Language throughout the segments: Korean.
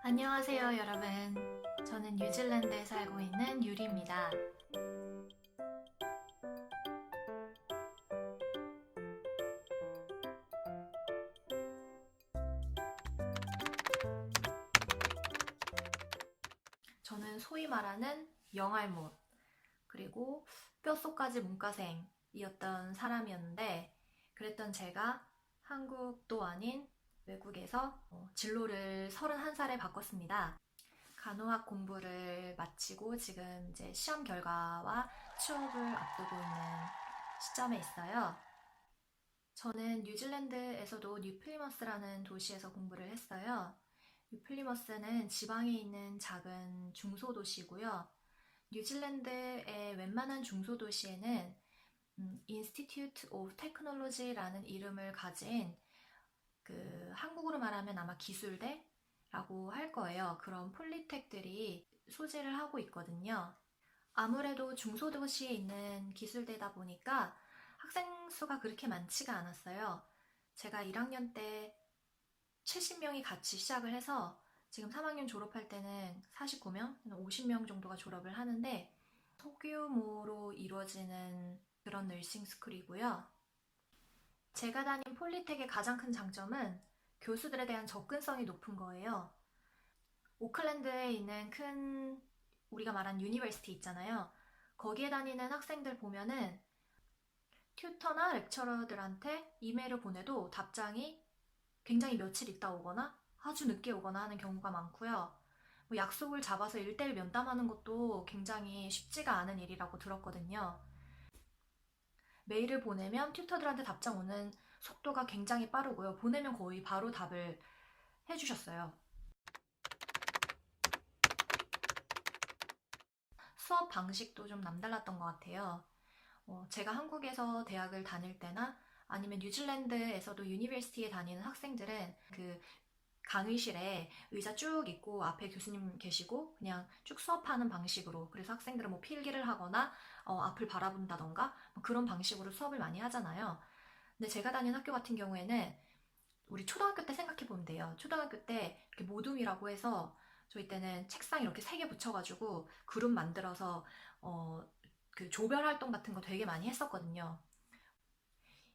안녕하세요, 여러분. 저는 뉴질랜드에 살고 있는 유리입니다. 저는 소위 말하는 영알못, 그리고 뼛속까지 문과생이었던 사람이었는데, 그랬던 제가 한국도 아닌 외국에서 진로를 31살에 바꿨습니다. 간호학 공부를 마치고 지금 이제 시험 결과와 취업을 앞두고 있는 시점에 있어요. 저는 뉴질랜드에서도 뉴플리머스라는 도시에서 공부를 했어요. 뉴플리머스는 지방에 있는 작은 중소도시고요. 뉴질랜드의 웬만한 중소도시에는 Institute of Technology라는 이름을 가진 한국으로 말하면 아마 기술대라고 할 거예요. 그런 폴리텍들이 소재를 하고 있거든요. 아무래도 중소도시에 있는 기술대다 보니까 학생 수가 그렇게 많지가 않았어요. 제가 1학년 때 70명이 같이 시작을 해서 지금 3학년 졸업할 때는 49명, 50명 정도가 졸업을 하는데 소규모로 이루어지는 그런 너싱 스쿨이고요. 제가 다닌 폴리텍의 가장 큰 장점은 교수들에 대한 접근성이 높은 거예요. 오클랜드에 있는 큰 우리가 말한 유니버시티 있잖아요. 거기에 다니는 학생들 보면은 튜터나 렉처러들한테 이메일을 보내도 답장이 굉장히 며칠 있다 오거나 아주 늦게 오거나 하는 경우가 많고요. 뭐 약속을 잡아서 1대1 면담하는 것도 굉장히 쉽지가 않은 일이라고 들었거든요. 메일을 보내면 튜터들한테 답장 오는 속도가 굉장히 빠르고요. 보내면 거의 바로 답을 해주셨어요. 수업 방식도 좀 남달랐던 것 같아요. 제가 한국에서 대학을 다닐 때나 아니면 뉴질랜드에서도 유니버시티에 다니는 학생들은 강의실에 의자 쭉 있고 앞에 교수님 계시고 그냥 쭉 수업하는 방식으로, 그래서 학생들은 뭐 필기를 하거나 앞을 바라본다던가 뭐 그런 방식으로 수업을 많이 하잖아요. 근데 제가 다니는 학교 같은 경우에는 우리 초등학교 때 생각해 보면 돼요. 초등학교 때 이렇게 모둠이라고 해서 저희 때는 책상 이렇게 3개 붙여가지고 그룹 만들어서 조별 활동 같은 거 되게 많이 했었거든요.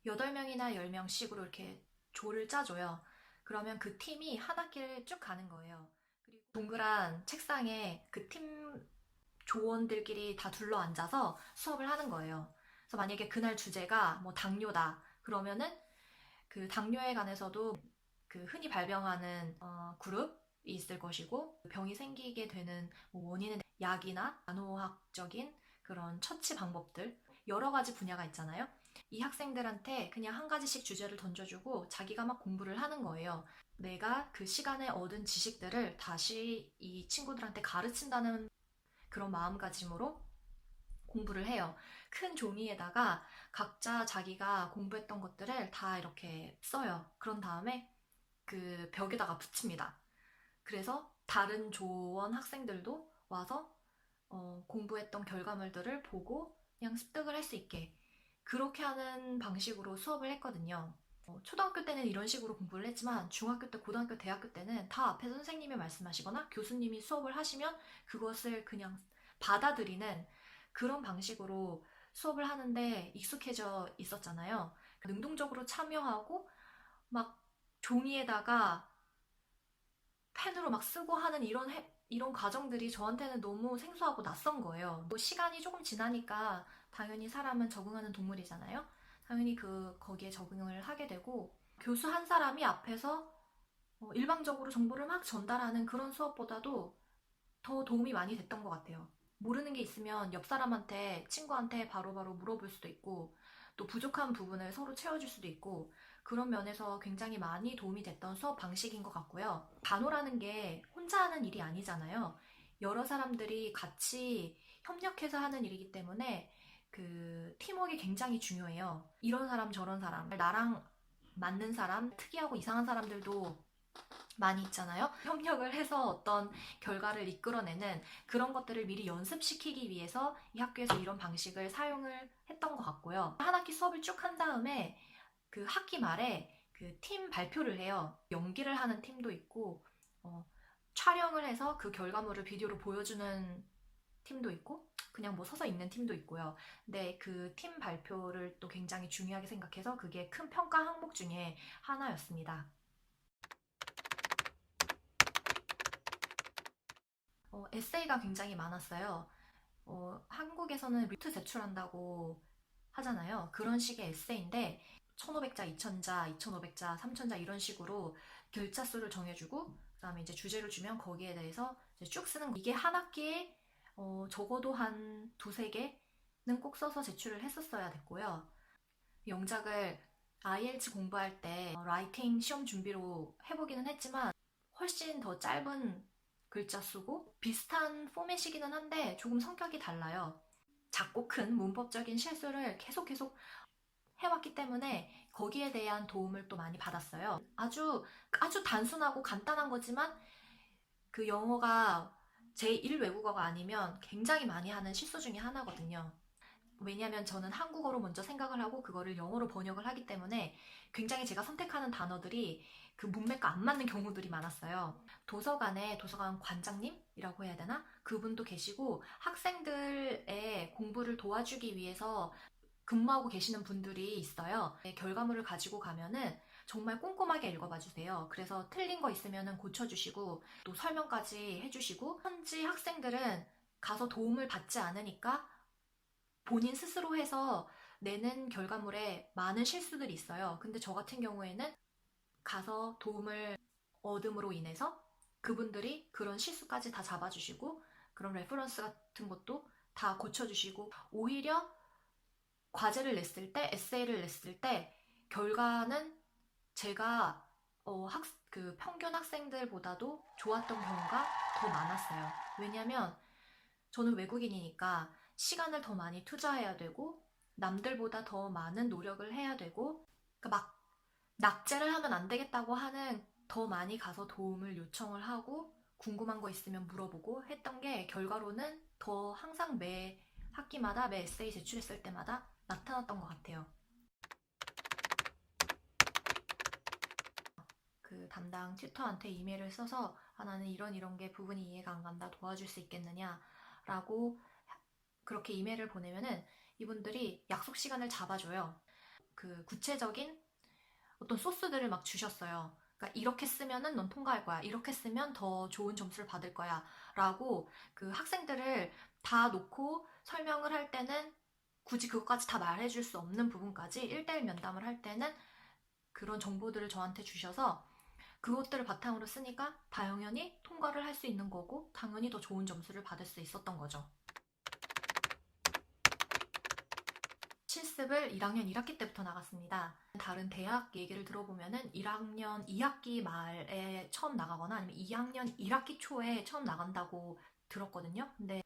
8명이나 10명씩으로 이렇게 조를 짜줘요. 그러면 그 팀이 한 학기를 쭉 가는 거예요. 그리고 동그란 책상에 그 팀 조원들끼리 다 둘러 앉아서 수업을 하는 거예요. 그래서 만약에 그날 주제가 뭐 당뇨다. 그러면은 그 당뇨에 관해서도 흔히 발병하는 그룹이 있을 것이고, 병이 생기게 되는 뭐 원인은 약이나 간호학적인 그런 처치 방법들, 여러 가지 분야가 있잖아요. 이 학생들한테 그냥 한 가지씩 주제를 던져주고 자기가 막 공부를 하는 거예요. 내가 그 시간에 얻은 지식들을 다시 이 친구들한테 가르친다는 그런 마음가짐으로 공부를 해요. 큰 종이에다가 각자 자기가 공부했던 것들을 다 이렇게 써요. 그런 다음에 그 벽에다가 붙입니다. 그래서 다른 조원 학생들도 와서 공부했던 결과물들을 보고 그냥 습득을 할 수 있게 그렇게 하는 방식으로 수업을 했거든요. 초등학교 때는 이런 식으로 공부를 했지만 중학교 때, 고등학교, 대학교 때는 다 앞에서 선생님이 말씀하시거나 교수님이 수업을 하시면 그것을 그냥 받아들이는 그런 방식으로 수업을 하는데 익숙해져 있었잖아요. 능동적으로 참여하고 막 종이에다가 펜으로 막 쓰고 하는 이런 과정들이 저한테는 너무 생소하고 낯선 거예요. 뭐 시간이 조금 지나니까 당연히 사람은 적응하는 동물이잖아요. 당연히 거기에 적응을 하게 되고, 교수 한 사람이 앞에서 일방적으로 정보를 막 전달하는 그런 수업보다도 더 도움이 많이 됐던 것 같아요. 모르는 게 있으면 옆 사람한테, 친구한테 바로바로 물어볼 수도 있고, 또 부족한 부분을 서로 채워줄 수도 있고, 그런 면에서 굉장히 많이 도움이 됐던 수업 방식인 것 같고요. 간호라는 게 혼자 하는 일이 아니잖아요. 여러 사람들이 같이 협력해서 하는 일이기 때문에 팀워크가 굉장히 중요해요. 이런 사람 저런 사람, 나랑 맞는 사람, 특이하고 이상한 사람들도 많이 있잖아요. 협력을 해서 어떤 결과를 이끌어내는 그런 것들을 미리 연습시키기 위해서 이 학교에서 이런 방식을 사용을 했던 것 같고요. 한 학기 수업을 쭉 한 다음에 그 학기 말에 그 팀 발표를 해요. 연기를 하는 팀도 있고, 촬영을 해서 그 결과물을 비디오로 보여주는 팀도 있고 그냥 뭐 서서 읽는 팀도 있고요. 근데 그 팀 발표를 또 굉장히 중요하게 생각해서 그게 큰 평가 항목 중에 하나였습니다. 에세이가 굉장히 많았어요. 한국에서는 리트 제출한다고 하잖아요. 그런 식의 에세이인데 1500자, 2000자, 2500자, 3000자 이런 식으로 글자 수를 정해주고 그다음에 이제 주제를 주면 거기에 대해서 이제 쭉 쓰는 이게 한 학기에 적어도 한 두세 개는 꼭 써서 제출을 했었어야 됐고요. 영작을 IELTS 공부할 때 라이팅 시험 준비로 해보기는 했지만 훨씬 더 짧은 글자 수고 비슷한 포맷이기는 한데 조금 성격이 달라요. 작고 큰 문법적인 실수를 계속 해왔기 때문에 거기에 대한 도움을 또 많이 받았어요. 아주 단순하고 간단한 거지만 그 영어가 제1 외국어가 아니면 굉장히 많이 하는 실수 중에 하나거든요. 왜냐하면 저는 한국어로 먼저 생각을 하고 그거를 영어로 번역을 하기 때문에 굉장히 제가 선택하는 단어들이 그 문맥과 안 맞는 경우들이 많았어요. 도서관에 도서관 관장님이라고 해야 되나? 그분도 계시고 학생들의 공부를 도와주기 위해서 근무하고 계시는 분들이 있어요. 결과물을 가지고 가면은 정말 꼼꼼하게 읽어봐 주세요. 그래서 틀린 거 있으면 고쳐주시고 또 설명까지 해주시고 현지 학생들은 가서 도움을 받지 않으니까 본인 스스로 해서 내는 결과물에 많은 실수들이 있어요. 근데 저 같은 경우에는 가서 도움을 얻음으로 인해서 그분들이 그런 실수까지 다 잡아주시고 그런 레퍼런스 같은 것도 다 고쳐주시고 오히려 과제를 냈을 때, 에세이를 냈을 때 결과는 제가 그 평균 학생들보다도 좋았던 경우가 더 많았어요. 왜냐면 저는 외국인이니까 시간을 더 많이 투자해야 되고 남들보다 더 많은 노력을 해야 되고 그러니까 막 낙제를 하면 안 되겠다고 하는 더 많이 가서 도움을 요청을 하고 궁금한 거 있으면 물어보고 했던 게 결과로는 더 항상 매 학기마다 매 에세이 제출했을 때마다 나타났던 것 같아요. 그 담당 튜터한테 이메일을 써서 나는 이런 게 부분이 이해가 안 간다 도와줄 수 있겠느냐라고 그렇게 이메일을 보내면은 이분들이 약속 시간을 잡아줘요. 그 구체적인 어떤 소스들을 막 주셨어요. 그러니까 이렇게 쓰면은 넌 통과할 거야. 이렇게 쓰면 더 좋은 점수를 받을 거야. 라고 그 학생들을 다 놓고 설명을 할 때는 굳이 그것까지 다 말해줄 수 없는 부분까지 1대1 면담을 할 때는 그런 정보들을 저한테 주셔서 그것들을 바탕으로 쓰니까 당연히 통과를 할 수 있는 거고 당연히 더 좋은 점수를 받을 수 있었던 거죠. 실습을 1학년 1학기 때부터 나갔습니다. 다른 대학 얘기를 들어보면은 1학년 2학기 말에 처음 나가거나 아니면 2학년 1학기 초에 처음 나간다고 들었거든요. 근데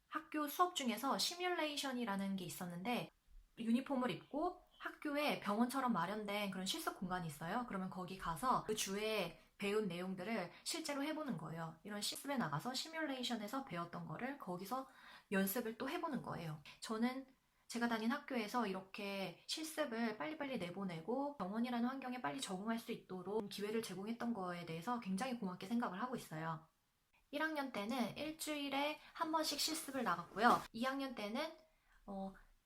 학교 수업 중에서 시뮬레이션이라는 게 있었는데 유니폼을 입고 학교에 병원처럼 마련된 그런 실습 공간이 있어요. 그러면 거기 가서 그 주에 배운 내용들을 실제로 해보는 거예요. 이런 실습에 나가서 시뮬레이션에서 배웠던 거를 거기서 연습을 또 해보는 거예요. 저는 제가 다닌 학교에서 이렇게 실습을 빨리빨리 내보내고 병원이라는 환경에 빨리 적응할 수 있도록 기회를 제공했던 거에 대해서 굉장히 고맙게 생각을 하고 있어요. 1학년 때는 일주일에 한 번씩 실습을 나갔고요. 2학년 때는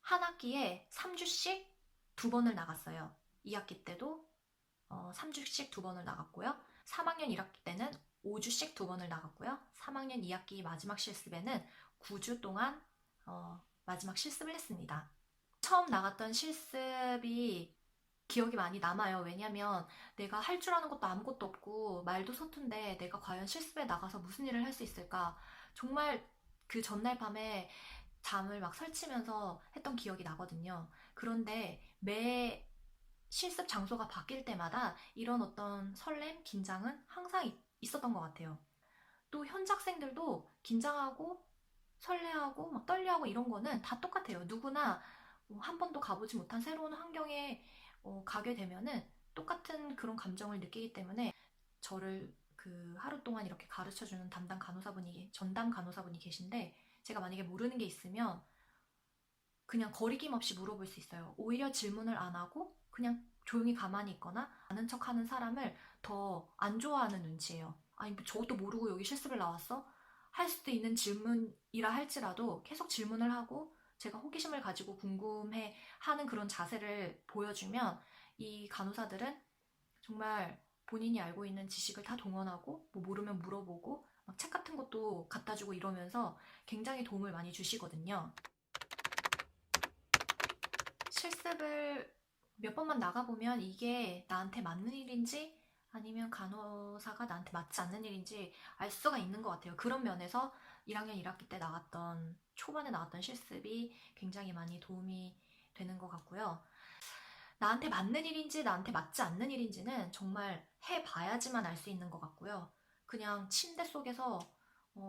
한 학기에 3주씩 두 번을 나갔어요. 2학기 때도 3주씩 두 번을 나갔고요. 3학년 1학기 때는 5주씩 두 번을 나갔고요. 3학년 2학기 마지막 실습에는 9주 동안 마지막 실습을 했습니다. 처음 나갔던 실습이 기억이 많이 남아요. 왜냐면 내가 할 줄 아는 것도 아무것도 없고 말도 서툰데 내가 과연 실습에 나가서 무슨 일을 할 수 있을까? 정말 그 전날 밤에 잠을 막 설치면서 했던 기억이 나거든요. 그런데 매 실습 장소가 바뀔 때마다 이런 어떤 설렘, 긴장은 항상 있었던 것 같아요. 또 현장생들도 긴장하고 설레하고 막 떨려하고 이런 거는 다 똑같아요. 누구나 한 번도 가보지 못한 새로운 환경에 가게 되면은 똑같은 그런 감정을 느끼기 때문에 저를 그 하루 동안 이렇게 가르쳐주는 전담 간호사분이 계신데 제가 만약에 모르는 게 있으면 그냥 거리낌 없이 물어볼 수 있어요. 오히려 질문을 안 하고 그냥 조용히 가만히 있거나 아는 척 하는 사람을 더 안 좋아하는 눈치예요. 아니 뭐 저것도 모르고 여기 실습을 나왔어? 할 수도 있는 질문이라 할지라도 계속 질문을 하고 제가 호기심을 가지고 궁금해 하는 그런 자세를 보여주면 이 간호사들은 정말 본인이 알고 있는 지식을 다 동원하고 뭐 모르면 물어보고 막 책 같은 것도 갖다 주고 이러면서 굉장히 도움을 많이 주시거든요. 실습을 몇 번만 나가보면 이게 나한테 맞는 일인지 아니면 간호사가 나한테 맞지 않는 일인지 알 수가 있는 것 같아요. 그런 면에서 1학년 1학기 때 나갔던 초반에 나왔던 실습이 굉장히 많이 도움이 되는 것 같고요. 나한테 맞는 일인지 나한테 맞지 않는 일인지는 정말 해봐야지만 알 수 있는 것 같고요. 그냥 침대 속에서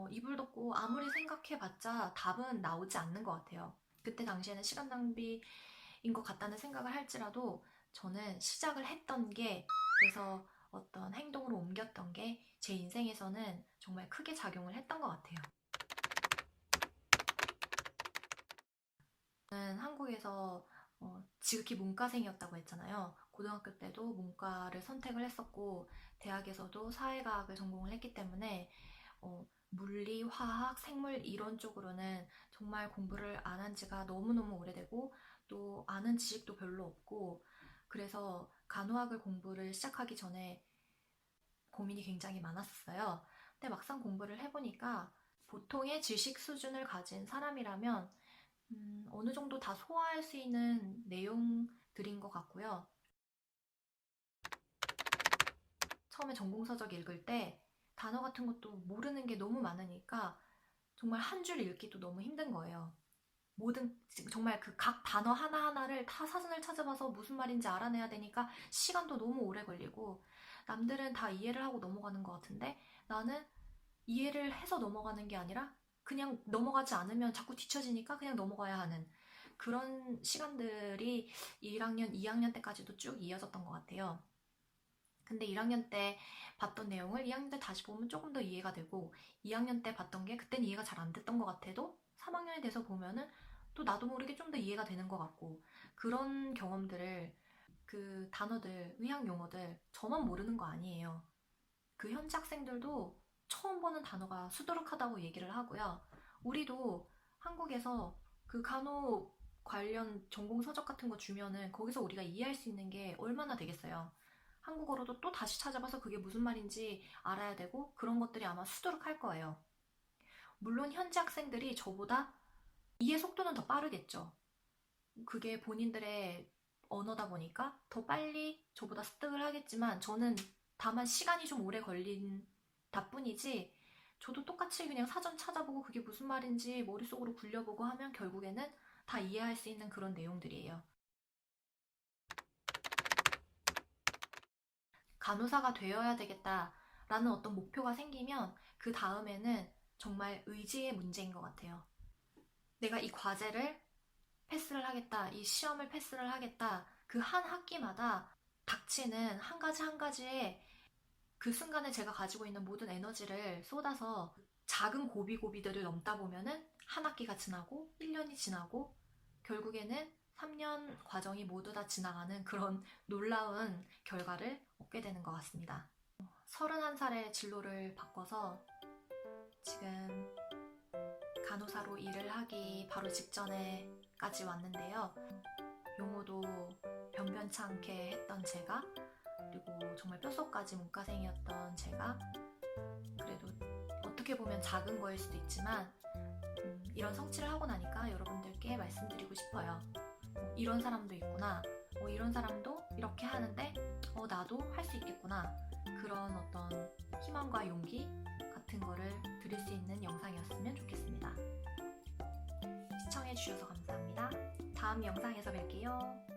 이불 덮고 아무리 생각해봤자 답은 나오지 않는 것 같아요. 그때 당시에는 시간 낭비인 것 같다는 생각을 할지라도 저는 시작을 했던 게 그래서 어떤 행동으로 옮겼던 게 제 인생에서는 정말 크게 작용을 했던 것 같아요. 저는 한국에서 지극히 문과생이었다고 했잖아요. 고등학교 때도 문과를 선택을 했었고 대학에서도 사회과학을 전공을 했기 때문에 물리, 화학, 생물 이런 쪽으로는 정말 공부를 안 한 지가 너무너무 오래되고 또 아는 지식도 별로 없고 그래서 간호학을 공부를 시작하기 전에 고민이 굉장히 많았어요. 근데 막상 공부를 해보니까 보통의 지식 수준을 가진 사람이라면 어느 정도 다 소화할 수 있는 내용들인 것 같고요. 처음에 전공서적 읽을 때 단어 같은 것도 모르는 게 너무 많으니까 정말 한 줄 읽기도 너무 힘든 거예요. 모든 정말 그 각 단어 하나하나를 다 사전을 찾아봐서 무슨 말인지 알아내야 되니까 시간도 너무 오래 걸리고 남들은 다 이해를 하고 넘어가는 것 같은데 나는 이해를 해서 넘어가는 게 아니라 그냥 넘어가지 않으면 자꾸 뒤처지니까 그냥 넘어가야 하는 그런 시간들이 1학년, 2학년 때까지도 쭉 이어졌던 것 같아요. 근데 1학년 때 봤던 내용을 2학년 때 다시 보면 조금 더 이해가 되고 2학년 때 봤던 게 그땐 이해가 잘 안 됐던 것 같아도 3학년이 돼서 보면은 또 나도 모르게 좀 더 이해가 되는 것 같고 그런 경험들을 그 단어들, 의학 용어들 저만 모르는 거 아니에요. 그 현지 학생들도 처음 보는 단어가 수두룩하다고 얘기를 하고요. 우리도 한국에서 그 간호 관련 전공 서적 같은 거 주면은 거기서 우리가 이해할 수 있는 게 얼마나 되겠어요. 한국어로도 또 다시 찾아봐서 그게 무슨 말인지 알아야 되고 그런 것들이 아마 수두룩할 거예요. 물론 현지 학생들이 저보다 이해 속도는 더 빠르겠죠. 그게 본인들의 언어다 보니까 더 빨리 저보다 습득을 하겠지만 저는 다만 시간이 좀 오래 걸린 답뿐이지 저도 똑같이 그냥 사전 찾아보고 그게 무슨 말인지 머릿속으로 굴려보고 하면 결국에는 다 이해할 수 있는 그런 내용들이에요. 간호사가 되어야 되겠다라는 어떤 목표가 생기면 그 다음에는 정말 의지의 문제인 것 같아요. 내가 이 과제를 패스를 하겠다, 이 시험을 패스를 하겠다, 그 한 학기마다 닥치는 한 가지 한 가지의 그 순간에 제가 가지고 있는 모든 에너지를 쏟아서 작은 고비고비들을 넘다 보면은 한 학기가 지나고 1년이 지나고 결국에는 3년 과정이 모두 다 지나가는 그런 놀라운 결과를 얻게 되는 것 같습니다. 31살에 진로를 바꿔서 지금 간호사로 일을 하기 바로 직전에까지 왔는데요. 용어도 변변치 않게 했던 제가 그리고 정말 뼛속까지 문과생이었던 제가 그래도 어떻게 보면 작은 거일 수도 있지만 이런 성취를 하고 나니까 여러분들께 말씀드리고 싶어요. 이런 사람도 있구나. 이런 사람도 이렇게 하는데 나도 할 수 있겠구나. 그런 어떤 희망과 용기 같은 거를 드릴 수 있는 영상이었으면 좋겠습니다. 시청해주셔서 감사합니다. 다음 영상에서 뵐게요.